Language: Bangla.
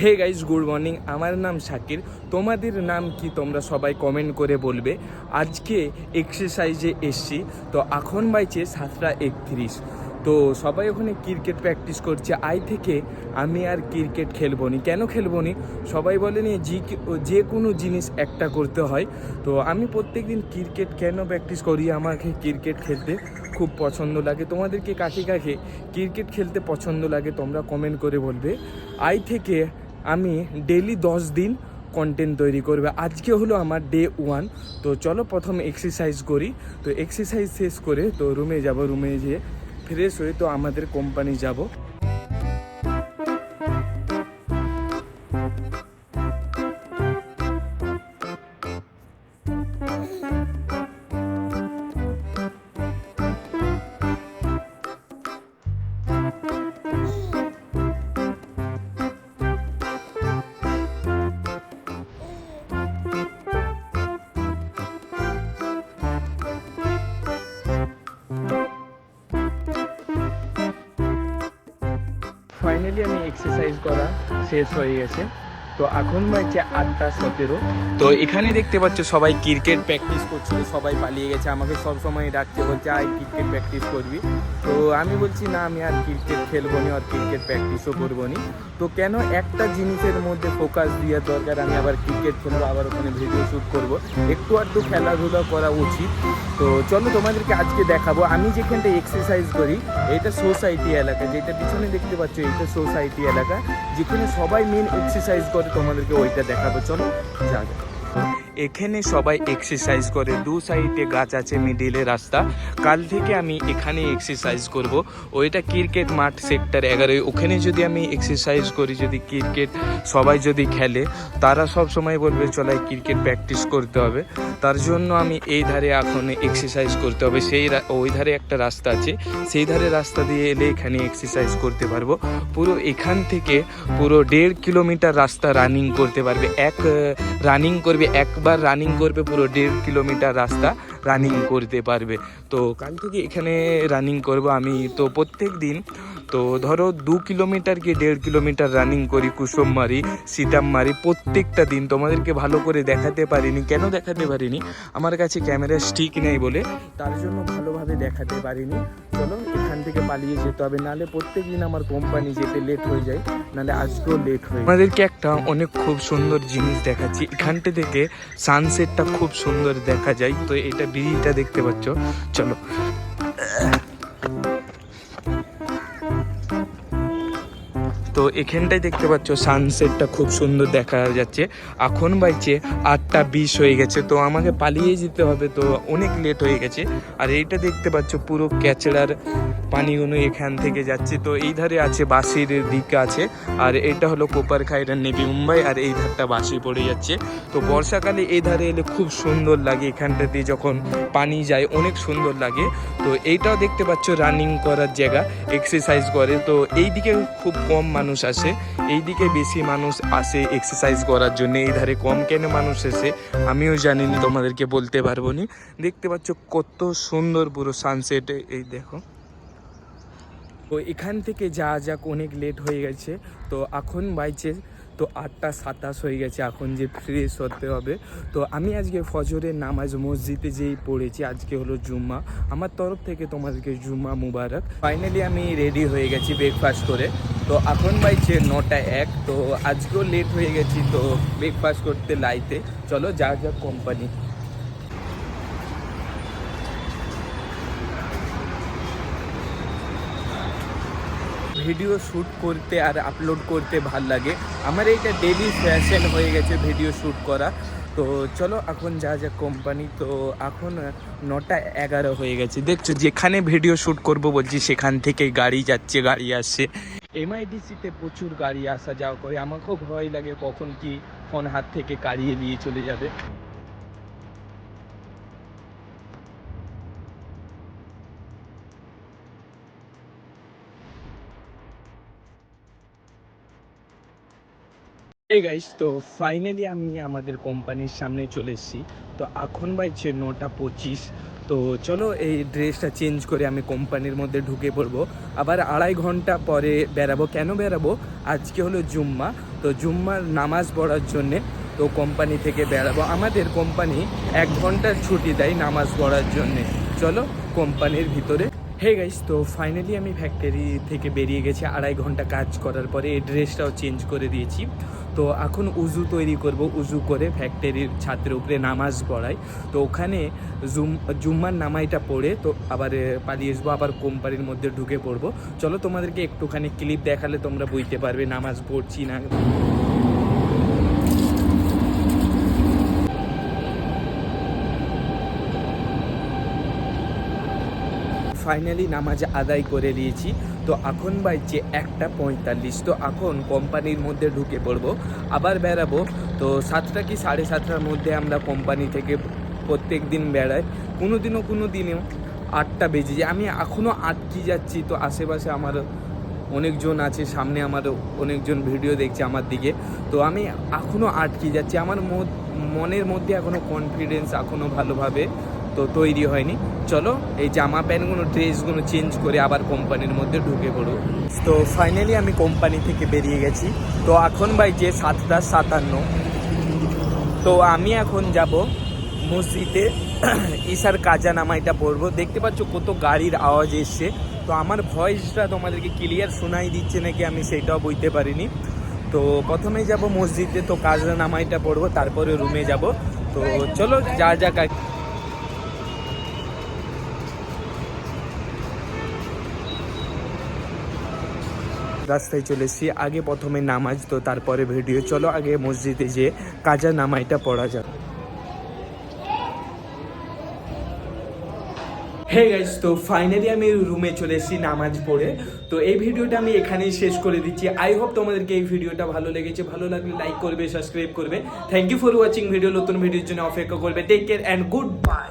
Hey guys, good morning. আমার নাম শাকির। তোমাদের নাম কি তোমরা সবাই কমেন্ট করে বলবে। আজকে এক্সারসাইজে এসছি। তো এখন বাজছে 7:31। তো সবাই ওখানে ক্রিকেট প্র্যাকটিস করছে। থেকে আমি আর ক্রিকেট খেলবো নি। কেন খেলবো নি? সবাই বলেনি যে কোনো জিনিস একটা করতে হয়। তো আমি প্রত্যেক দিন ক্রিকেট কেন প্র্যাকটিস করি? আমাকে ক্রিকেট খেলতে খুব পছন্দ লাগে। তোমাদেরকে কাকে কাকে ক্রিকেট খেলতে পছন্দ লাগে তোমরা কমেন্ট করে বলবে। থেকে আমি ডেলি 10 দিন কন্টেন্ট তৈরি করবে। আজকে হলো আমার ডে 1। তো চলো প্রথম এক্সারসাইজ করি। তো এক্সারসাইজ শেষ করে তো রুমে যাব। রুমে যেয়ে ফ্রেশ হয়ে তো আমাদের কোম্পানি যাব। ফাইনালি আমি এক্সারসাইজ করা শেষ হয়ে গেছে। তো এখন বাজছে 8:17। তো এখানে দেখতে পাচ্ছ সবাই ক্রিকেট প্র্যাকটিস করছিল। সবাই পালিয়ে গেছে। আমাকে সব সময় ডাকছে, বলছে আয় ক্রিকেট প্র্যাকটিস করবি। তো আমি বলছি না, আমি আর ক্রিকেট খেলবো নি, আর ক্রিকেট প্র্যাকটিসও করবো নি। তো কেন একটা জিনিসের মধ্যে ফোকাস দেওয়ার দরকার। আমি আবার ক্রিকেট খেলবো, আবার ওখানে ভিডিও শ্যুট করবো, একটু আধটু খেলাধুলা করা উচিত। তো চলো তোমাদেরকে আজকে দেখাবো আমি যেখানটা এক্সারসাইজ করি। এটা সোসাইটি এলাকা, যেটা পিছনে দেখতে পাচ্ছ এটা সোসাইটি এলাকা, যেখানে সবাই মেন এক্সারসাইজ করে। তোমাদেরকে ওইটা দেখাবো, চলো যা। এখানে সবাই এক্সারসাইজ করে। দু সাইডে গাছ আছে, মিডিলে রাস্তা। কাল থেকে আমি এখানে এক্সারসাইজ করব। ওইটা ক্রিকেট মাঠ সেক্টর 11। ওখানে যদি আমি এক্সারসাইজ করি, যদি ক্রিকেট সবাই যদি খেলে, তারা সব সময় বলবে চলাই ক্রিকেট প্র্যাকটিস করতে হবে। তার জন্য আমি এই ধারে এখন এক্সারসাইজ করতে হবে। ওই ধারে একটা রাস্তা আছে, সেই ধারে রাস্তা দিয়ে এলে এখানে এক্সারসাইজ করতে পারবো। পুরো এখান থেকে পুরো 1.5 কিলোমিটার রাস্তা রানিং করতে পারবে। একবার রানিং করবে, পুরো 1.5 কিলোমিটার রাস্তা রানিং করতে পারবে। তো কাল থেকে এখানে রানিং করব আমি। তো প্রত্যেক দিন তো ধরো 2 কিলোমিটার কি 1.5 কিলোমিটার রানিং করি। কুসুমমারি, সীতামমারি, প্রত্যেকটা দিন। তোমাদেরকে ভালো করে দেখাতে পারিনি। কেন দেখাতে পারিনি? আমার কাছে ক্যামেরা স্টিক নেই বলে, তার জন্য ভালোভাবে দেখাতে পারিনি। চলো এখান থেকে পালিয়ে যেতে হবে, নাহলে প্রত্যেক দিন আমার কোম্পানি যেতে লেট হয়ে যায়, নাহলে আজকেও লেট হয়ে যায়। আমাদেরকে একটা অনেক খুব সুন্দর জিনিস দেখাচ্ছি। এখানটা থেকে সানসেটটা খুব সুন্দর দেখা যায়। তো এটা ব্রিজটা দেখতে পাচ্ছ, চলো। তো এখানটায় দেখতে পাচ্ছ সানসেটটা খুব সুন্দর দেখা যাচ্ছে। এখন বাজছে 8:20 হয়ে গেছে। তো আমাকে পালিয়ে যেতে হবে, তো অনেক লেট হয়ে গেছে। আর এইটা দেখতে পাচ্ছ পুরো ক্যাচড়ার পানিগুলো এখান থেকে যাচ্ছে। তো এই ধারে আছে বাসির দিক আছে, আর এটা হলো কোপারখাইরা নেভি মুম্বাই, আর এই ধারটা বাসি পড়ে যাচ্ছে। তো বর্ষাকালে এই ধারে এলে খুব সুন্দর লাগে। এখানটা দিয়ে যখন পানি যায় অনেক সুন্দর লাগে। তো এইটাও দেখতে পাচ্ছ রানিং করার জায়গা, এক্সারসাইজ করে। তো এই দিকে খুব কম মানুষ আসে, এই দিকে বেশি মানুষ আসে এক্সারসাইজ করার জন্য। এই ধারে কম কেন মানুষ এসে আমিও জানিনি, তোমাদেরকে বলতে পারবো নি। দেখতে পাচ্ছ কত সুন্দর পুরো সানসেট, এই দেখো। তো এখান থেকে যাক অনেক লেট হয়ে গেছে। তো এখন বাজছে তো 8:27 হয়ে গেছে। এখন যে ফ্রেশ হতে হবে। তো আমি আজকে ফজরের নামাজ মসজিদে যেই পড়েছি। আজকে হলো জুম্মা। আমার তরফ থেকে তোমাদেরকে জুম্মা মুবারক। ফাইনালি আমি রেডি হয়ে গেছি ব্রেকফাস্ট করে। তো এখন বাজছে 9:01। তো আজকেও লেট হয়ে গেছি তো ব্রেকফাস্ট করতে লাইতে। চলো যাক কোম্পানি। ভিডিও শ্যুট করতে আর আপলোড করতে ভাল লাগে। আমার এইটা ডেলি ফ্যাশন হয়ে গেছে ভিডিও শ্যুট করা। তো চলো এখন যা কোম্পানি। তো এখন 9:11 হয়ে গেছে। দেখছো যেখানে ভিডিও শ্যুট করব বলছি সেখান থেকে গাড়ি যাচ্ছে, গাড়ি আসছে। এমআইডিসিতে প্রচুর গাড়ি আসা যাওয়া করে। আমাকেও ভয় লাগে কখন কি ফোন হাত থেকে কাড়িয়ে নিয়ে চলে যাবে। এই গাইস, তো ফাইনালি আমি আমাদের কোম্পানির সামনে চলে এসেছি। তো এখন বাজছে 9:25। তো চলো এই ড্রেসটা চেঞ্জ করে আমি কোম্পানির মধ্যে ঢুকে পড়বো। আবার 2.5 ঘন্টা পরে বেরাবো। কেন বেরাবো? আজকে হলো জুম্মা। তো জুম্মার নামাজ পড়ার জন্যে তো কোম্পানি থেকে বেরাবো। আমাদের কোম্পানি 1 ঘন্টার ছুটি দেয় নামাজ পড়ার জন্যে। চলো কোম্পানির ভিতরে। হে গাইস, তো ফাইনালি আমি ফ্যাক্টরি থেকে বেরিয়ে গেছি 2.5 ঘন্টা কাজ করার পরে। এই ড্রেসটাও চেঞ্জ করে দিয়েছি। তো এখন উজু তৈরি করব, উজু করে ফ্যাক্টরির ছাত্রের উপরে নামাজ পড়াই। তো ওখানে জুম্মার নামাইটা পড়ে তো আবার পালিয়ে আসবো, আবার কোম্পানির মধ্যে ঢুকে পড়বো। চলো তোমাদেরকে একটুখানি ক্লিপ দেখালে তোমরা বুঝতে পারবে নামাজ পড়ছি না। ফাইনালি নামাজ আদায় করে নিয়েছি। তো এখন বাজছে 1:45। তো এখন কোম্পানির মধ্যে ঢুকে পড়বো, আবার বেরাবো। তো 7টা কি 7:30টার মধ্যে আমরা কোম্পানি থেকে প্রত্যেক দিন বেড়াই। কোনো দিনেও 8টা বেজে যায়। আমি এখনও আটকে যাচ্ছি। তো আশেপাশে আমার অনেকজন আছে, সামনে আমার অনেকজন ভিডিও দেখছে আমার দিকে। তো আমি এখনও আটকে যাচ্ছি। আমার মনের মধ্যে এখনও কনফিডেন্স এখনও ভালোভাবে তো তৈরি হয়নি। চলো এই জামা প্যান্টগুলো ড্রেসগুলো চেঞ্জ করে আবার কোম্পানির মধ্যে ঢুকে পড়ো। তো ফাইনালি আমি কোম্পানি থেকে বেরিয়ে গেছি। তো এখন বাজে 7:57। তো আমি এখন যাব মসজিদে, ঈশার কাজা নামাইটা পড়বো। দেখতে পাচ্ছ কত গাড়ির আওয়াজ এসছে। তো আমার ভয়েসটা তোমাদেরকে ক্লিয়ার শোনাই দিচ্ছে নাকি আমি সেটাও বুঝতে পারিনি। তো প্রথমে যাব মসজিদে, তো কাজা নামাইটা পড়বো, তারপরে রুমে যাব। তো চলো যা যা রাস্তায় চলে এসেছি। আগে প্রথমে নামাজ, তো তারপরে ভিডিও। চলো আগে মসজিদে যে কাজা নামাইটা পড়া যাক। হে গাইস, তো ফাইনালি আমি রুমে চলে এসেছি নামাজ পড়ে। তো এই ভিডিওটা আমি এখানেই শেষ করে দিচ্ছি। আই হোপ তোমাদেরকে এই ভিডিওটা ভালো লেগেছে। ভালো লাগলে লাইক করবে, সাবস্ক্রাইব করবে। Thank you for watching video. নতুন ভিডিওর জন্য অপেক্ষা করবে। Take care and good bye.